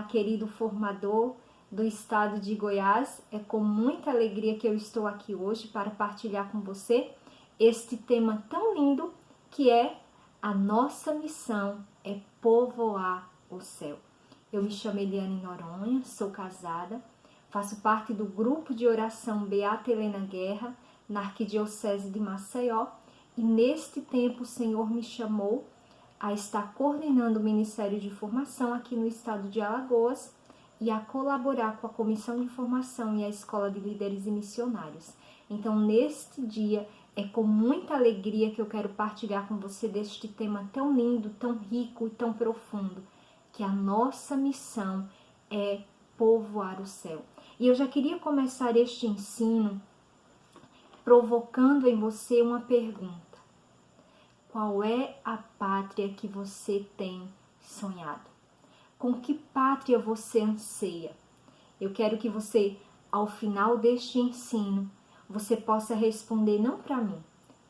querido formador do estado de Goiás. É com muita alegria que eu estou aqui hoje para partilhar com você este tema tão lindo que é a nossa missão é povoar o céu. Eu me chamo Eliane Noronha, sou casada, faço parte do grupo de oração Beata Helena Guerra, na Arquidiocese de Maceió, e neste tempo o Senhor me chamou a estar coordenando o Ministério de Formação aqui no estado de Alagoas e a colaborar com a Comissão de Formação e a Escola de Líderes e Missionários. Então, neste dia, é com muita alegria que eu quero partilhar com você deste tema tão lindo, tão rico e tão profundo, que a nossa missão é povoar o céu. E eu já queria começar este ensino provocando em você uma pergunta. Qual é a pátria que você tem sonhado? Com que pátria você anseia? Eu quero que você, ao final deste ensino, você possa responder não para mim,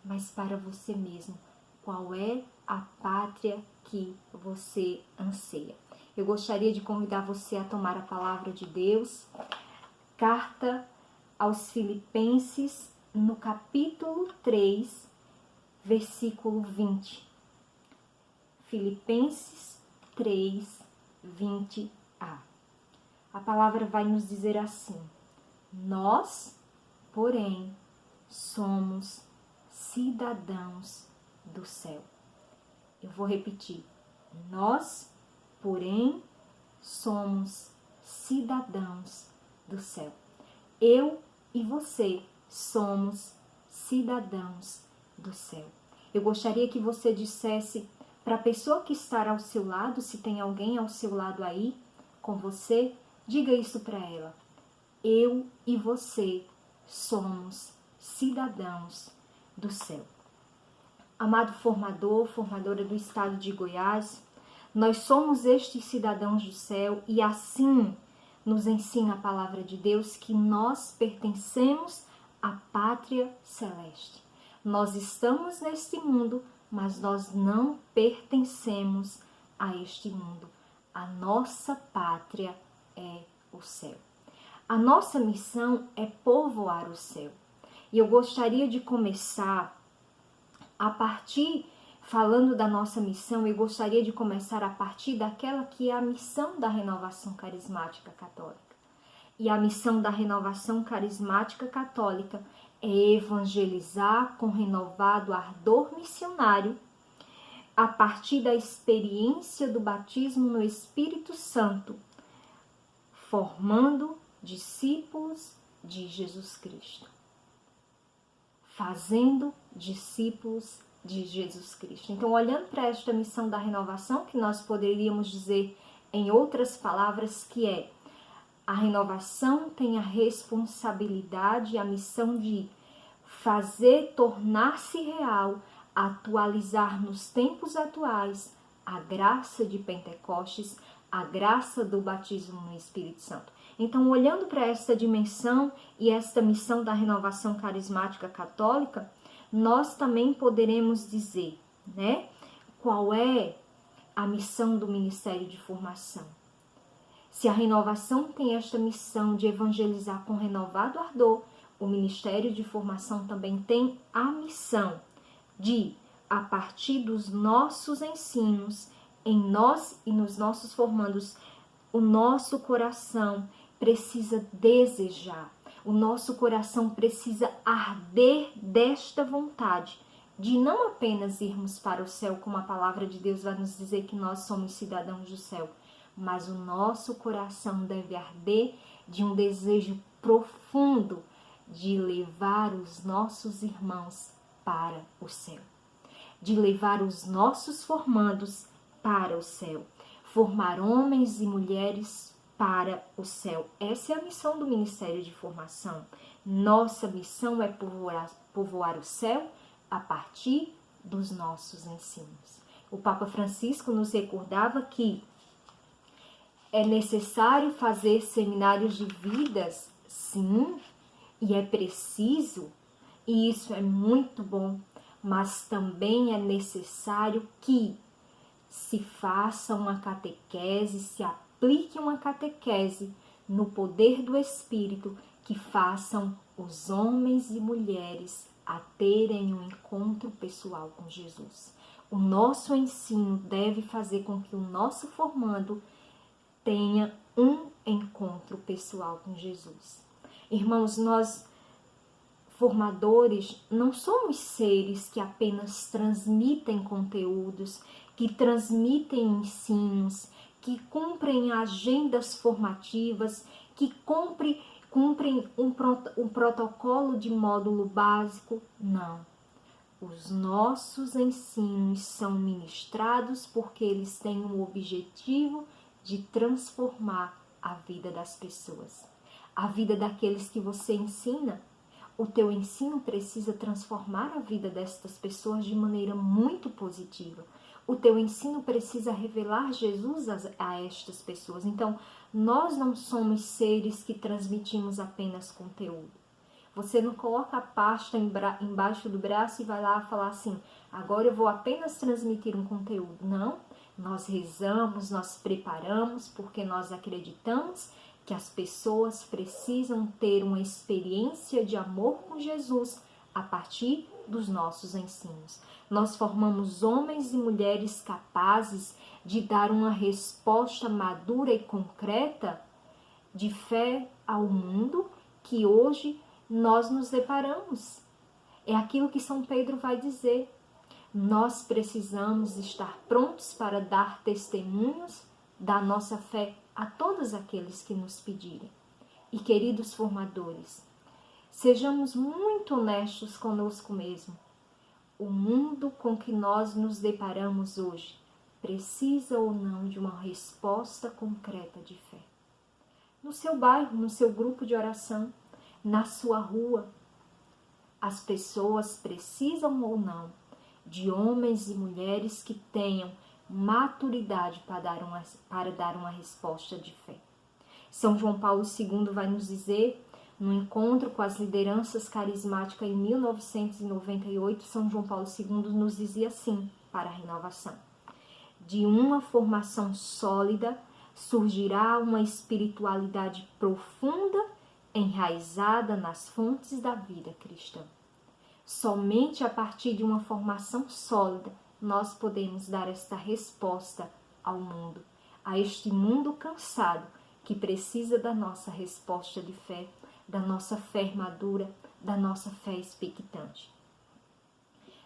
mas para você mesmo. Qual é a pátria que você anseia? Eu gostaria de convidar você a tomar a palavra de Deus. Carta aos Filipenses, no capítulo 3, versículo 20. Filipenses 3, 20a. A palavra vai nos dizer assim: nós, porém, somos cidadãos do céu. Eu vou repetir. Nós, porém, somos cidadãos do céu. Eu e você somos cidadãos do céu. Eu gostaria que você dissesse para a pessoa que está ao seu lado, se tem alguém ao seu lado aí com você, diga isso para ela. Eu e você somos cidadãos do céu. Amado formador, formadora do estado de Goiás, nós somos estes cidadãos do céu e assim nos ensina a palavra de Deus que nós pertencemos à pátria celeste. Nós estamos neste mundo, mas nós não pertencemos a este mundo. A nossa pátria é o céu. A nossa missão é povoar o céu. E eu gostaria de começar falando da nossa missão, eu gostaria de começar a partir daquela que é a missão da Renovação Carismática Católica. E a missão da Renovação Carismática Católica é evangelizar com renovado ardor missionário a partir da experiência do batismo no Espírito Santo, formando discípulos de Jesus Cristo. Fazendo discípulos de Jesus Cristo. Então, olhando para esta missão da renovação, que nós poderíamos dizer em outras palavras que é a renovação tem a responsabilidade, a missão de fazer tornar-se real, atualizar nos tempos atuais a graça de Pentecostes, a graça do batismo no Espírito Santo. Então, olhando para esta dimensão e esta missão da renovação carismática católica, nós também poderemos dizer, qual é a missão do Ministério de Formação. Se a renovação tem esta missão de evangelizar com renovado ardor, o Ministério de Formação também tem a missão de, a partir dos nossos ensinos, em nós e nos nossos formandos, o nosso coração precisa desejar, o nosso coração precisa arder desta vontade de não apenas irmos para o céu, como a palavra de Deus vai nos dizer que nós somos cidadãos do céu, mas o nosso coração deve arder de um desejo profundo de levar os nossos irmãos para o céu, de levar os nossos formandos para o céu, formar homens e mulheres para o céu. Essa é a missão do Ministério de Formação. Nossa missão é povoar o céu a partir dos nossos ensinos. O Papa Francisco nos recordava que é necessário fazer seminários de vidas, sim, e é preciso, e isso é muito bom, mas também é necessário que se faça uma catequese, se aplique aplique uma catequese no poder do Espírito que façam os homens e mulheres a terem um encontro pessoal com Jesus. O nosso ensino deve fazer com que o nosso formando tenha um encontro pessoal com Jesus. Irmãos, nós formadores não somos seres que apenas transmitem conteúdos, que transmitem ensinos, que cumprem agendas formativas, que cumprem um protocolo de módulo básico. Não. Os nossos ensinos são ministrados porque eles têm o objetivo de transformar a vida das pessoas. A vida daqueles que você ensina. O teu ensino precisa transformar a vida destas pessoas de maneira muito positiva. O teu ensino precisa revelar Jesus a estas pessoas. Então, nós não somos seres que transmitimos apenas conteúdo. Você não coloca a pasta embaixo do braço e vai lá falar assim, agora eu vou apenas transmitir um conteúdo. Não, nós rezamos, nós preparamos, porque nós acreditamos que as pessoas precisam ter uma experiência de amor com Jesus a partir dos nossos ensinos. Nós formamos homens e mulheres capazes de dar uma resposta madura e concreta de fé ao mundo que hoje nós nos deparamos. É aquilo que São Pedro vai dizer. Nós precisamos estar prontos para dar testemunhos da nossa fé a todos aqueles que nos pedirem. E queridos formadores, sejamos muito honestos conosco mesmo. O mundo com que nós nos deparamos hoje precisa ou não de uma resposta concreta de fé. No seu bairro, no seu grupo de oração, na sua rua, as pessoas precisam ou não de homens e mulheres que tenham maturidade para dar uma resposta de fé. São João Paulo II vai nos dizer, no encontro com as lideranças carismáticas em 1998, São João Paulo II nos dizia assim para a renovação: de uma formação sólida surgirá uma espiritualidade profunda enraizada nas fontes da vida cristã. Somente a partir de uma formação sólida nós podemos dar esta resposta ao mundo, a este mundo cansado que precisa da nossa resposta de fé, da nossa fé madura, da nossa fé expectante.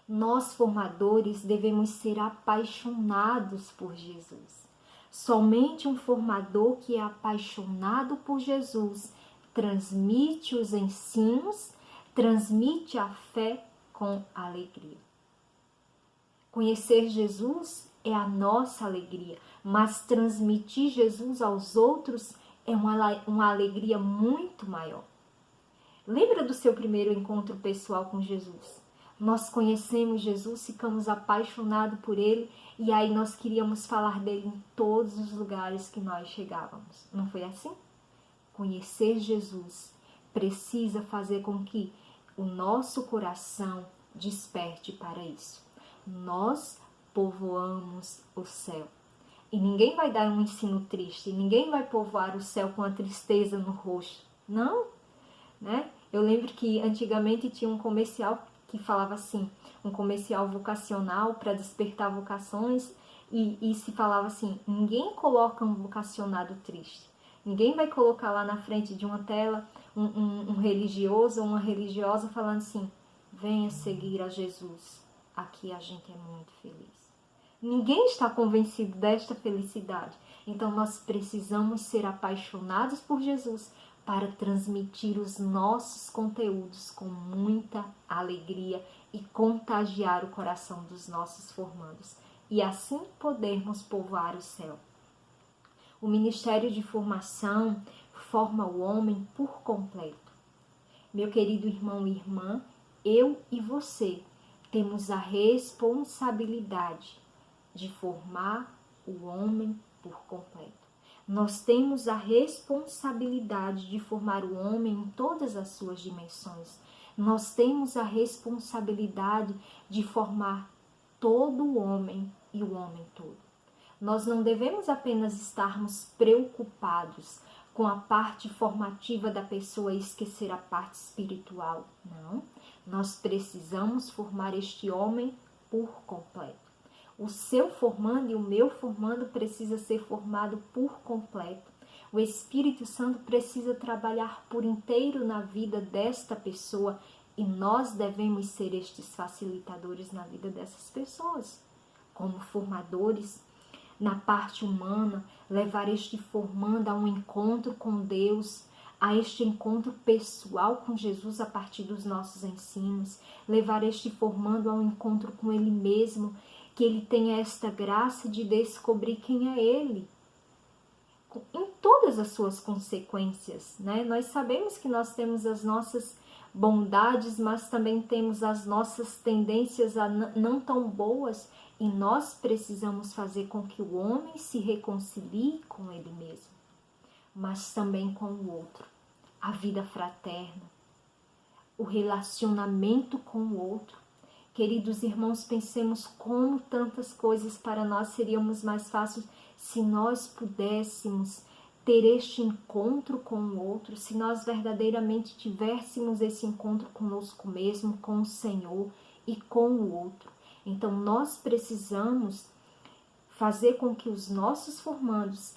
Nós, formadores, devemos ser apaixonados por Jesus. Somente um formador que é apaixonado por Jesus transmite os ensinos, transmite a fé com alegria. Conhecer Jesus é a nossa alegria, mas transmitir Jesus aos outros é uma alegria muito maior. Lembra do seu primeiro encontro pessoal com Jesus? Nós conhecemos Jesus, ficamos apaixonados por Ele e aí nós queríamos falar dele em todos os lugares que nós chegávamos. Não foi assim? Conhecer Jesus precisa fazer com que o nosso coração desperte para isso. Nós povoamos o céu. E ninguém vai dar um ensino triste, ninguém vai povoar o céu com a tristeza no rosto. Não, né? Eu lembro que antigamente tinha um comercial que falava assim, um comercial vocacional para despertar vocações, e se falava assim, ninguém coloca um vocacionado triste. Ninguém vai colocar lá na frente de uma tela um religioso ou uma religiosa falando assim, venha seguir a Jesus, aqui a gente é muito feliz. Ninguém está convencido desta felicidade. Então nós precisamos ser apaixonados por Jesus para transmitir os nossos conteúdos com muita alegria e contagiar o coração dos nossos formandos. E assim podermos povoar o céu. O Ministério de Formação forma o homem por completo. Meu querido irmão e irmã, eu e você temos a responsabilidade de formar o homem por completo. Nós temos a responsabilidade de formar o homem em todas as suas dimensões. Nós temos a responsabilidade de formar todo o homem e o homem todo. Nós não devemos apenas estarmos preocupados com a parte formativa da pessoa e esquecer a parte espiritual. Não. Nós precisamos formar este homem por completo. O seu formando e o meu formando precisa ser formado por completo. O Espírito Santo precisa trabalhar por inteiro na vida desta pessoa e nós devemos ser estes facilitadores na vida dessas pessoas, como formadores. Na parte humana, levar este formando a um encontro com Deus, a este encontro pessoal com Jesus a partir dos nossos ensinos, levar este formando a um encontro com Ele mesmo, que Ele tenha esta graça de descobrir quem é Ele, em todas as suas consequências, né? Nós sabemos que nós temos as nossas bondades, mas também temos as nossas tendências a não tão boas, e nós precisamos fazer com que o homem se reconcilie com ele mesmo, mas também com o outro. A vida fraterna, o relacionamento com o outro. Queridos irmãos, pensemos como tantas coisas para nós seriam mais fáceis se nós pudéssemos ter este encontro com o outro, se nós verdadeiramente tivéssemos esse encontro conosco mesmo, com o Senhor e com o outro. Então, nós precisamos fazer com que os nossos formandos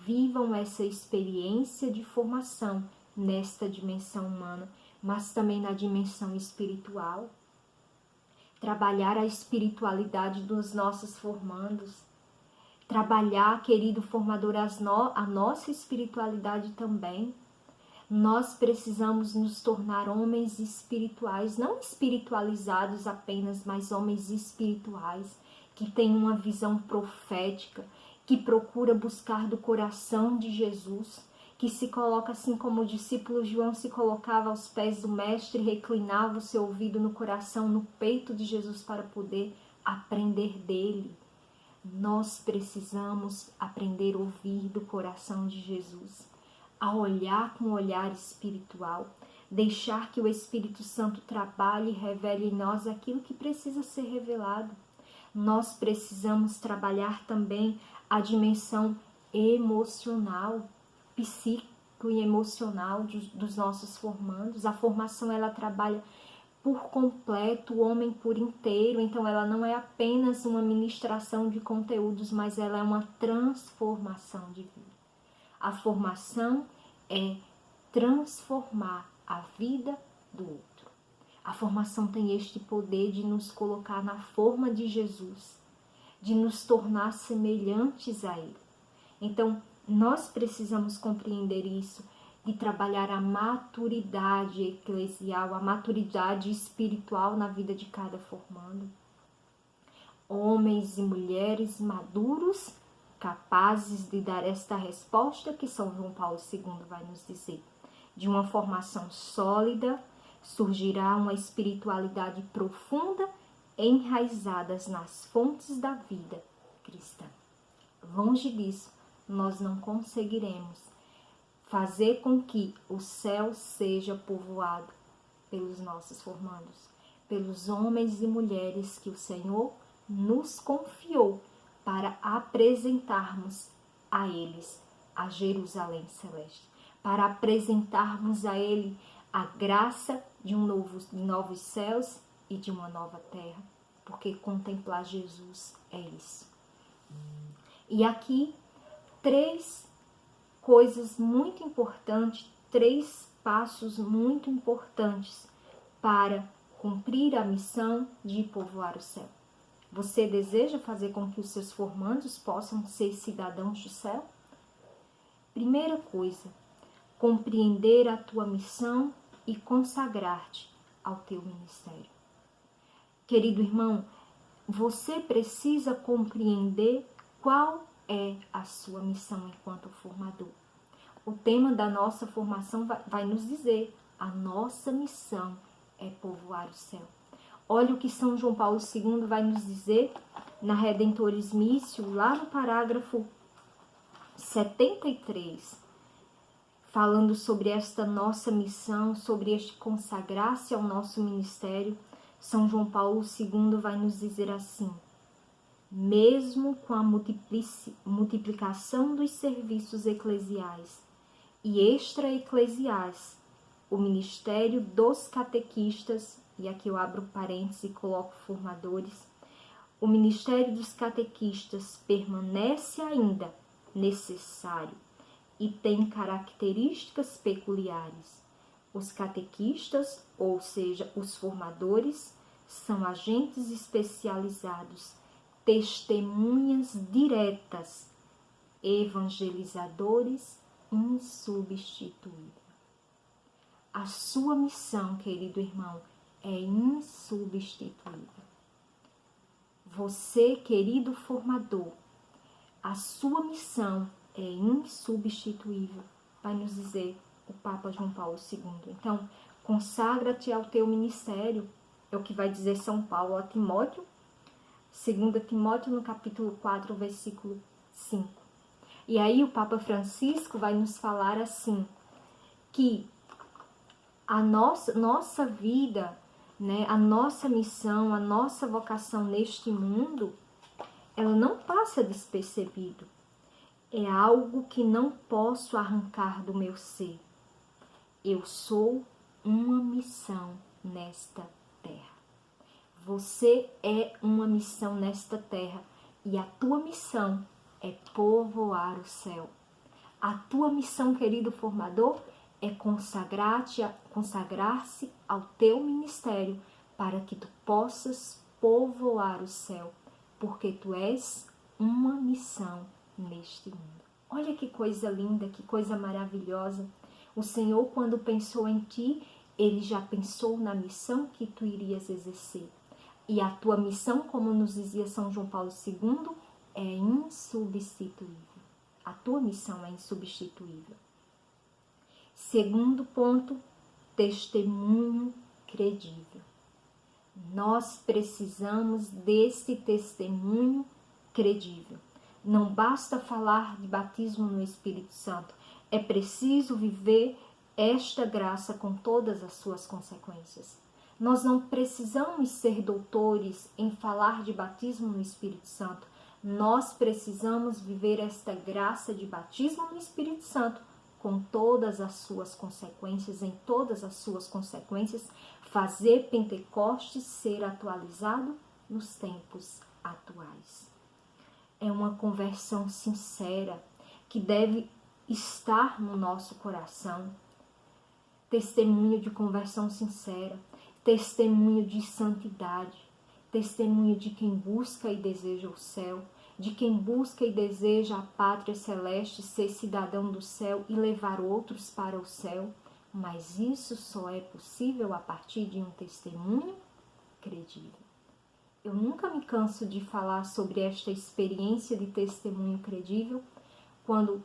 vivam essa experiência de formação nesta dimensão humana, mas também na dimensão espiritual. Trabalhar a espiritualidade dos nossos formandos. Trabalhar, querido formador, a nossa espiritualidade também. Nós precisamos nos tornar homens espirituais, não espiritualizados apenas, mas homens espirituais, que têm uma visão profética, que procura buscar do coração de Jesus, que se coloca assim como o discípulo João se colocava aos pés do Mestre, reclinava o seu ouvido no coração, no peito de Jesus para poder aprender dele. Nós precisamos aprender a ouvir do coração de Jesus, a olhar com um olhar espiritual, deixar que o Espírito Santo trabalhe e revele em nós aquilo que precisa ser revelado. Nós precisamos trabalhar também a dimensão emocional, psíquico e emocional dos nossos formandos. A formação, ela trabalha por completo, o homem por inteiro, então ela não é apenas uma ministração de conteúdos, mas ela é uma transformação de vida. A formação é transformar a vida do outro. A formação tem este poder de nos colocar na forma de Jesus, de nos tornar semelhantes a Ele. Então, nós precisamos compreender isso, de trabalhar a maturidade eclesial, a maturidade espiritual na vida de cada formando. Homens e mulheres maduros, capazes de dar esta resposta que São João Paulo II vai nos dizer. De uma formação sólida, surgirá uma espiritualidade profunda, enraizadas nas fontes da vida cristã. Longe disso, nós não conseguiremos fazer com que o céu seja povoado pelos nossos formandos, pelos homens e mulheres que o Senhor nos confiou para apresentarmos a eles a Jerusalém Celeste, para apresentarmos a ele a graça de novos céus e de uma nova terra, porque contemplar Jesus é isso. E aqui, 3 coisas muito importantes, 3 passos muito importantes para cumprir a missão de povoar o céu. Você deseja fazer com que os seus formandos possam ser cidadãos do céu? Primeira coisa, compreender a tua missão e consagrar-te ao teu ministério. Querido irmão, você precisa compreender qual é a sua missão enquanto formador. O tema da nossa formação vai nos dizer, a nossa missão é povoar o céu. Olha o que São João Paulo II vai nos dizer na Redemptoris Missio, lá no parágrafo 73, falando sobre esta nossa missão, sobre este consagrar-se ao nosso ministério. São João Paulo II vai nos dizer assim: mesmo com a multiplicação dos serviços eclesiais e extra-eclesiais, o ministério dos catequistas, e aqui eu abro parênteses e coloco formadores, o ministério dos catequistas permanece ainda necessário e tem características peculiares. Os catequistas, ou seja, os formadores, são agentes especializados, testemunhas diretas, evangelizadores insubstituíveis. A sua missão, querido irmão, é insubstituível. Você, querido formador, a sua missão é insubstituível, vai nos dizer o Papa João Paulo II. Então, consagra-te ao teu ministério, é o que vai dizer São Paulo a Timóteo, 2 Timóteo, no capítulo 4, versículo 5. E aí o Papa Francisco vai nos falar assim, que a nossa vida, né, a nossa missão, a nossa vocação neste mundo, ela não passa despercebido. É algo que não posso arrancar do meu ser. Eu sou uma missão nesta terra. Você é uma missão nesta terra e a tua missão é povoar o céu. A tua missão, querido formador, é consagrar-se ao teu ministério para que tu possas povoar o céu, porque tu és uma missão neste mundo. Olha que coisa linda, que coisa maravilhosa. O Senhor, quando pensou em ti, Ele já pensou na missão que tu irias exercer. E a tua missão, como nos dizia São João Paulo II, é insubstituível. A tua missão é insubstituível. Segundo ponto, testemunho credível. Nós precisamos desse testemunho credível. Não basta falar de batismo no Espírito Santo. É preciso viver esta graça com todas as suas consequências. Nós não precisamos ser doutores em falar de batismo no Espírito Santo. Nós precisamos viver esta graça de batismo no Espírito Santo com todas as suas consequências, em todas as suas consequências, fazer Pentecostes ser atualizado nos tempos atuais. É uma conversão sincera que deve estar no nosso coração. Testemunho de conversão sincera, testemunho de santidade, testemunho de quem busca e deseja o céu, de quem busca e deseja a pátria celeste, ser cidadão do céu e levar outros para o céu. Mas isso só é possível a partir de um testemunho credível. Eu nunca me canso de falar sobre esta experiência de testemunho credível, quando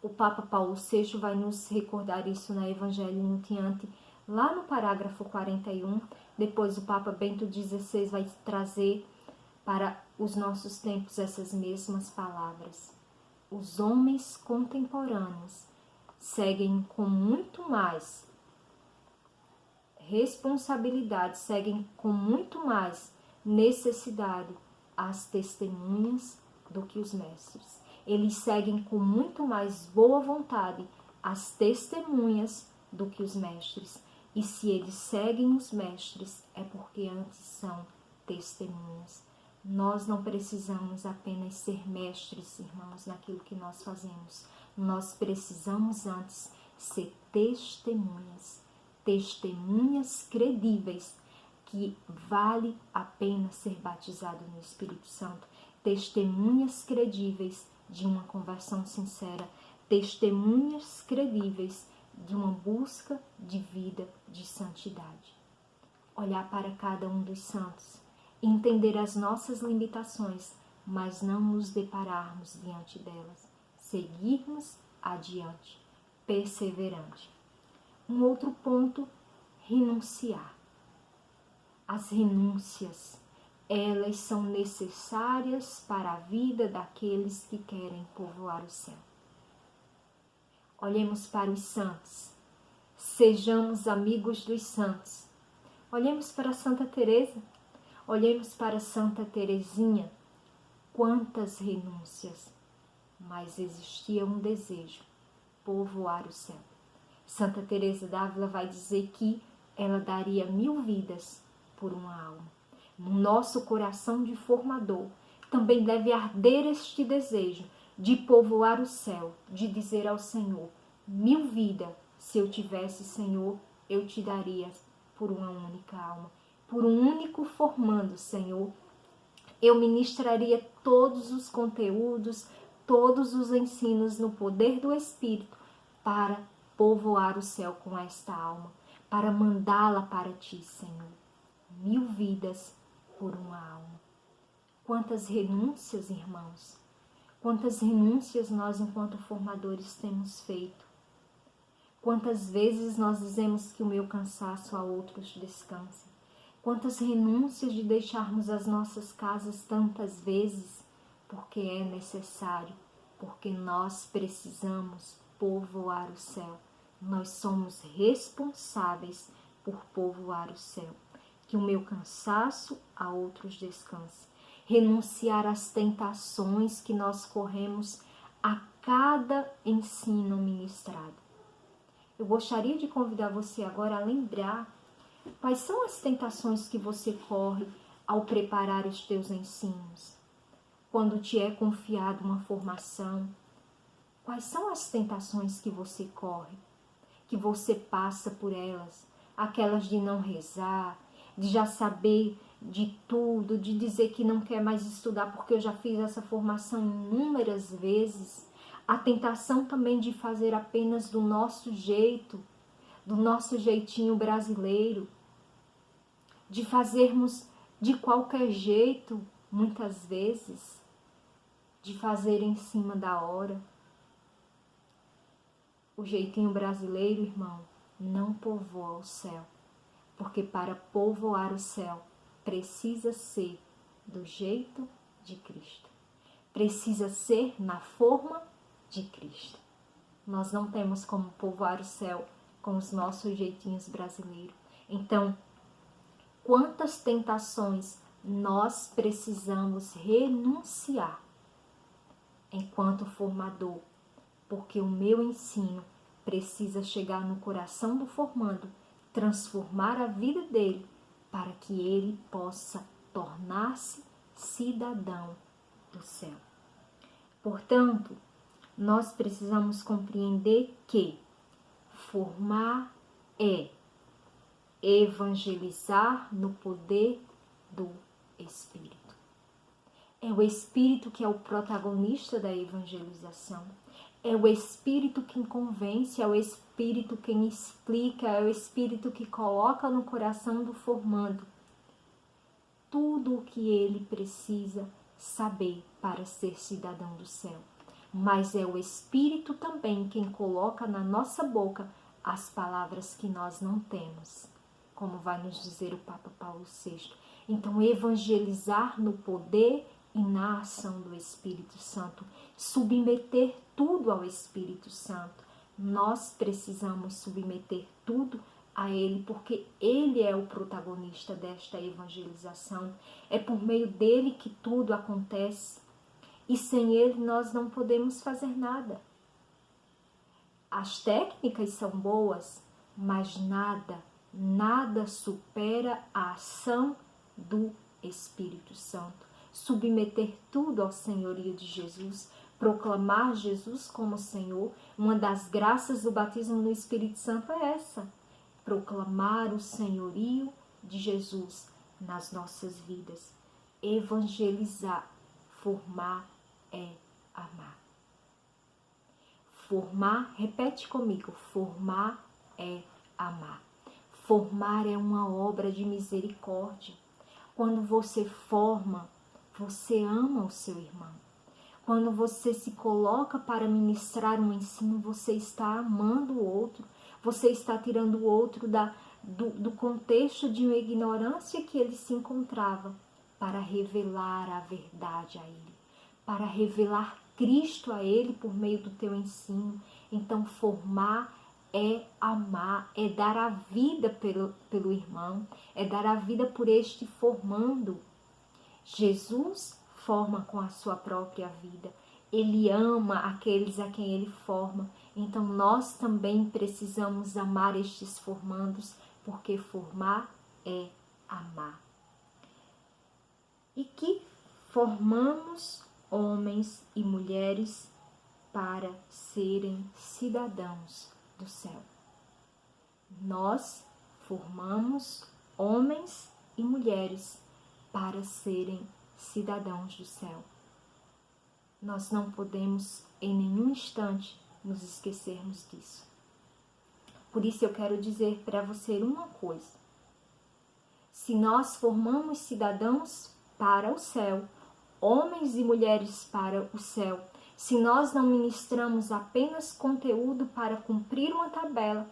o Papa Paulo VI vai nos recordar isso na Evangelho Nuntiante, lá no parágrafo 41. Depois o Papa Bento XVI vai trazer para os nossos tempos essas mesmas palavras. Os homens contemporâneos seguem com muito mais responsabilidade, seguem com muito mais necessidade as testemunhas do que os mestres. Eles seguem com muito mais boa vontade as testemunhas do que os mestres. E se eles seguem os mestres, é porque antes são testemunhas. Nós não precisamos apenas ser mestres, irmãos, naquilo que nós fazemos. Nós precisamos antes ser testemunhas. Testemunhas credíveis, que vale a pena ser batizado no Espírito Santo. Testemunhas credíveis de uma conversão sincera. Testemunhas credíveis de uma busca de vida de santidade. Olhar para cada um dos santos, entender as nossas limitações, mas não nos depararmos diante delas. Seguirmos adiante, perseverante. Um outro ponto, renunciar. As renúncias, elas são necessárias para a vida daqueles que querem povoar o céu. Olhemos para os santos, sejamos amigos dos santos. Olhemos para Santa Teresa, olhemos para Santa Teresinha, quantas renúncias, mas existia um desejo: povoar o céu. Santa Teresa d'Ávila vai dizer que ela daria 1000 vidas por uma alma. No nosso coração de formador também deve arder este desejo de povoar o céu, de dizer ao Senhor: 1000 vidas, se eu tivesse, Senhor, eu te daria por uma única alma, por um único formando, Senhor. Eu ministraria todos os conteúdos, todos os ensinos no poder do Espírito para povoar o céu com esta alma, para mandá-la para ti, Senhor. 1000 vidas por uma alma. Quantas renúncias, irmãos, quantas renúncias nós, enquanto formadores, temos feito. Quantas vezes nós dizemos que o meu cansaço a outros descansa. Quantas renúncias de deixarmos as nossas casas tantas vezes, porque é necessário, porque nós precisamos povoar o céu. Nós somos responsáveis por povoar o céu. Que o meu cansaço a outros descanse. Renunciar às tentações que nós corremos a cada ensino ministrado. Eu gostaria de convidar você agora a lembrar quais são as tentações que você corre ao preparar os teus ensinos. Quando te é confiada uma formação, quais são as tentações que você corre, que você passa por elas? Aquelas de não rezar, de já saber de tudo, de dizer que não quer mais estudar porque eu já fiz essa formação inúmeras vezes. A tentação também de fazer apenas do nosso jeito, do nosso jeitinho brasileiro, de fazermos de qualquer jeito, muitas vezes, de fazer em cima da hora. O jeitinho brasileiro, irmão, não povoa o céu, porque para povoar o céu precisa ser do jeito de Cristo, precisa ser na forma de Cristo. Nós não temos como povoar o céu com os nossos jeitinhos brasileiros. Então, quantas tentações nós precisamos renunciar enquanto formador, porque o meu ensino precisa chegar no coração do formando, transformar a vida dele, para que ele possa tornar-se cidadão do céu. Portanto, nós precisamos compreender que formar é evangelizar no poder do Espírito. É o Espírito que é o protagonista da evangelização. É o Espírito quem convence, é o Espírito quem explica, é o Espírito que coloca no coração do formando tudo o que ele precisa saber para ser cidadão do céu. Mas é o Espírito também quem coloca na nossa boca as palavras que nós não temos, como vai nos dizer o Papa Paulo VI. Então, evangelizar no poder e na ação do Espírito Santo, submeter tudo ao Espírito Santo. Nós precisamos submeter tudo a Ele, porque Ele é o protagonista desta evangelização. É por meio dele que tudo acontece. E sem Ele nós não podemos fazer nada. As técnicas são boas, mas nada supera a ação do Espírito Santo. Submeter tudo ao senhorio de Jesus, proclamar Jesus como Senhor. Uma das graças do batismo no Espírito Santo é essa: proclamar o senhorio de Jesus nas nossas vidas. Evangelizar, formar é amar. Formar, repete comigo, formar é amar. Formar é uma obra de misericórdia. Quando você forma, você ama o seu irmão. Quando você se coloca para ministrar um ensino, você está amando o outro. Você está tirando o outro do contexto de uma ignorância que ele se encontrava, para revelar a verdade a ele, para revelar Cristo a ele por meio do teu ensino. Então, formar é amar, é dar a vida pelo irmão, é dar a vida por este formando. Jesus forma com a sua própria vida. Ele ama aqueles a quem ele forma. Então nós também precisamos amar estes formandos, porque formar é amar. E que formamos homens e mulheres para serem cidadãos do céu. Nós formamos homens e mulheres para serem cidadãos do céu. Nós não podemos em nenhum instante nos esquecermos disso. Por isso eu quero dizer para você uma coisa. Se nós formamos cidadãos para o céu, homens e mulheres para o céu, se nós não ministramos apenas conteúdo para cumprir uma tabela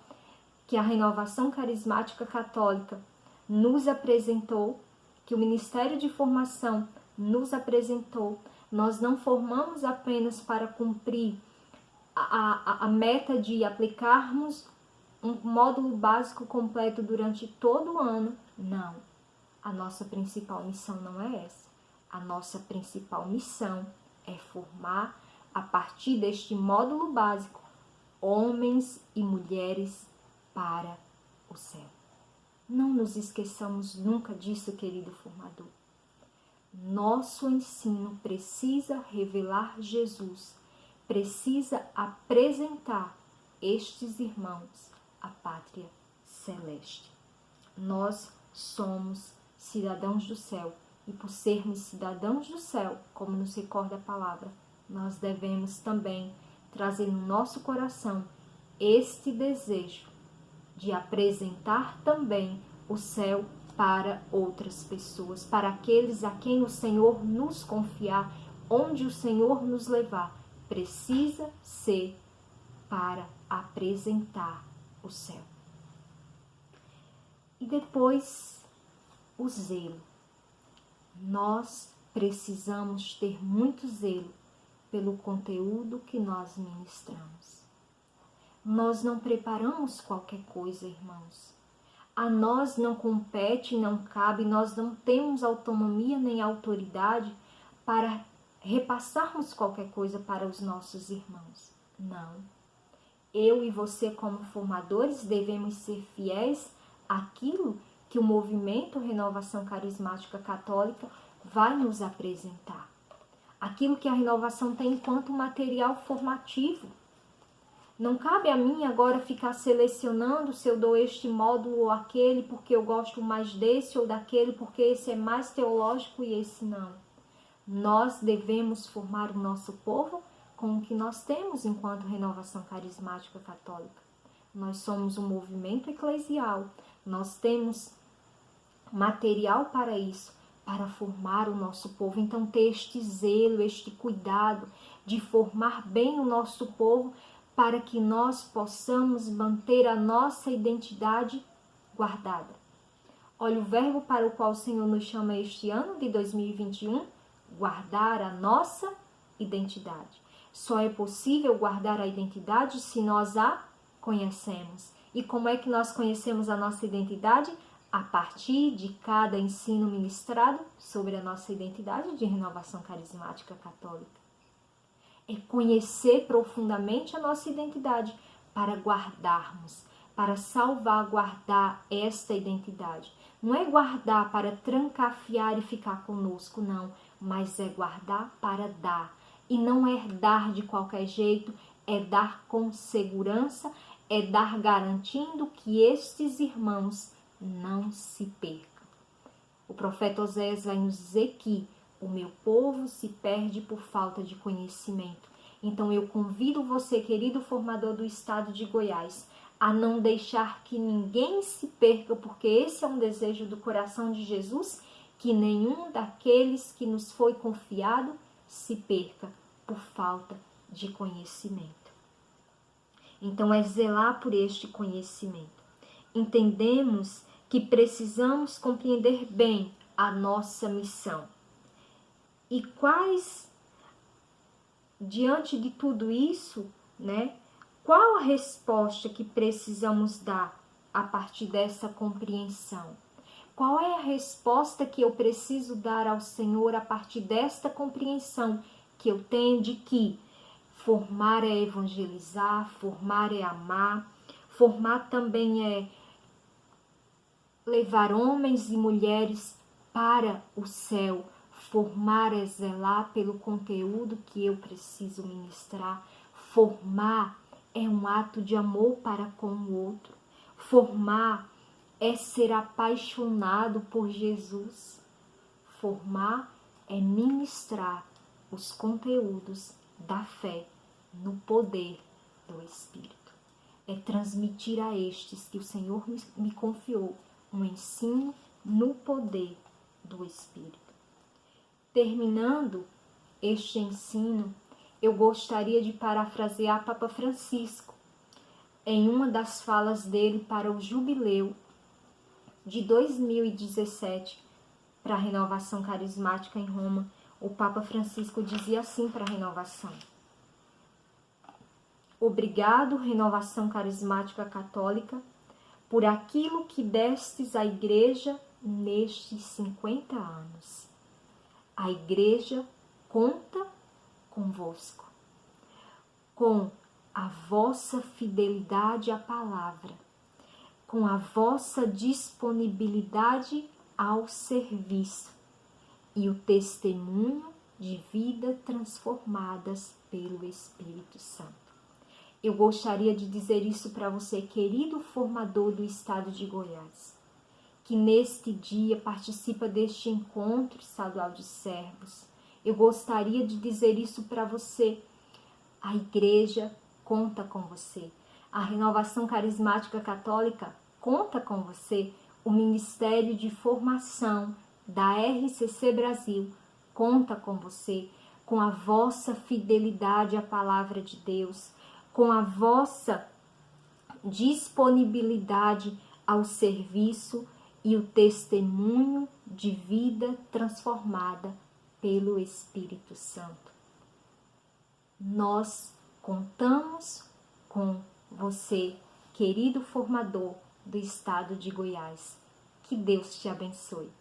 que a Renovação Carismática Católica nos apresentou, que o Ministério de Formação nos apresentou, nós não formamos apenas para cumprir a meta de aplicarmos um módulo básico completo durante todo o ano. Não, a nossa principal missão não é essa. A nossa principal missão é formar, a partir deste módulo básico, homens e mulheres para o céu. Não nos esqueçamos nunca disso, querido formador. Nosso ensino precisa revelar Jesus, precisa apresentar estes irmãos à pátria celeste. Nós somos cidadãos do céu e por sermos cidadãos do céu, como nos recorda a palavra, nós devemos também trazer no nosso coração este desejo de apresentar também o céu para outras pessoas, para aqueles a quem o Senhor nos confiar, onde o Senhor nos levar, precisa ser para apresentar o céu. E depois, o zelo. Nós precisamos ter muito zelo pelo conteúdo que nós ministramos. Nós não preparamos qualquer coisa, irmãos. A nós não compete, não cabe, nós não temos autonomia nem autoridade para repassarmos qualquer coisa para os nossos irmãos. Não. Eu e você, como formadores, devemos ser fiéis àquilo que o movimento Renovação Carismática Católica vai nos apresentar. Aquilo que a renovação tem enquanto material formativo. Não cabe a mim agora ficar selecionando se eu dou este módulo ou aquele porque eu gosto mais desse ou daquele, porque esse é mais teológico e esse não. Nós devemos formar o nosso povo com o que nós temos enquanto Renovação Carismática Católica. Nós somos um movimento eclesial, nós temos material para isso, para formar o nosso povo. Então, ter este zelo, este cuidado de formar bem o nosso povo, para que nós possamos manter a nossa identidade guardada. Olha o verbo para o qual o Senhor nos chama este ano de 2021, guardar a nossa identidade. Só é possível guardar a identidade se nós a conhecemos. E como é que nós conhecemos a nossa identidade? A partir de cada ensino ministrado sobre a nossa identidade de Renovação Carismática Católica. É conhecer profundamente a nossa identidade para guardarmos, para salvaguardar esta identidade. Não é guardar para trancafiar e ficar conosco, não, mas é guardar para dar. E não é dar de qualquer jeito, é dar com segurança, é dar garantindo que estes irmãos não se percam. O profeta Oséias vai nos dizer que o meu povo se perde por falta de conhecimento. Então eu convido você, querido formador do estado de Goiás, a não deixar que ninguém se perca, porque esse é um desejo do coração de Jesus, que nenhum daqueles que nos foi confiado se perca por falta de conhecimento. Então é zelar por este conhecimento. Entendemos que precisamos compreender bem a nossa missão. E quais, diante de tudo isso, qual a resposta que precisamos dar a partir dessa compreensão? Qual é a resposta que eu preciso dar ao Senhor a partir desta compreensão que eu tenho de que formar é evangelizar, formar é amar, formar também é levar homens e mulheres para o céu, formar é zelar pelo conteúdo que eu preciso ministrar, formar é um ato de amor para com o outro, formar é ser apaixonado por Jesus, formar é ministrar os conteúdos da fé no poder do Espírito. É transmitir a estes que o Senhor me confiou um ensino no poder do Espírito. Terminando este ensino, eu gostaria de parafrasear Papa Francisco em uma das falas dele para o jubileu de 2017 para a renovação carismática em Roma. O Papa Francisco dizia assim para a renovação: obrigado, renovação carismática católica, por aquilo que destes à Igreja nestes 50 anos. A Igreja conta convosco, com a vossa fidelidade à palavra, com a vossa disponibilidade ao serviço e o testemunho de vida transformadas pelo Espírito Santo. Eu gostaria de dizer isso para você, querido formador do estado de Goiás, que neste dia participa deste encontro estadual de servos. Eu gostaria de dizer isso para você. A igreja conta com você. A Renovação Carismática Católica conta com você. O Ministério de Formação da RCC Brasil conta com você, com a vossa fidelidade à palavra de Deus, com a vossa disponibilidade ao serviço e o testemunho de vida transformada pelo Espírito Santo. Nós contamos com você, querido formador do estado de Goiás. Que Deus te abençoe.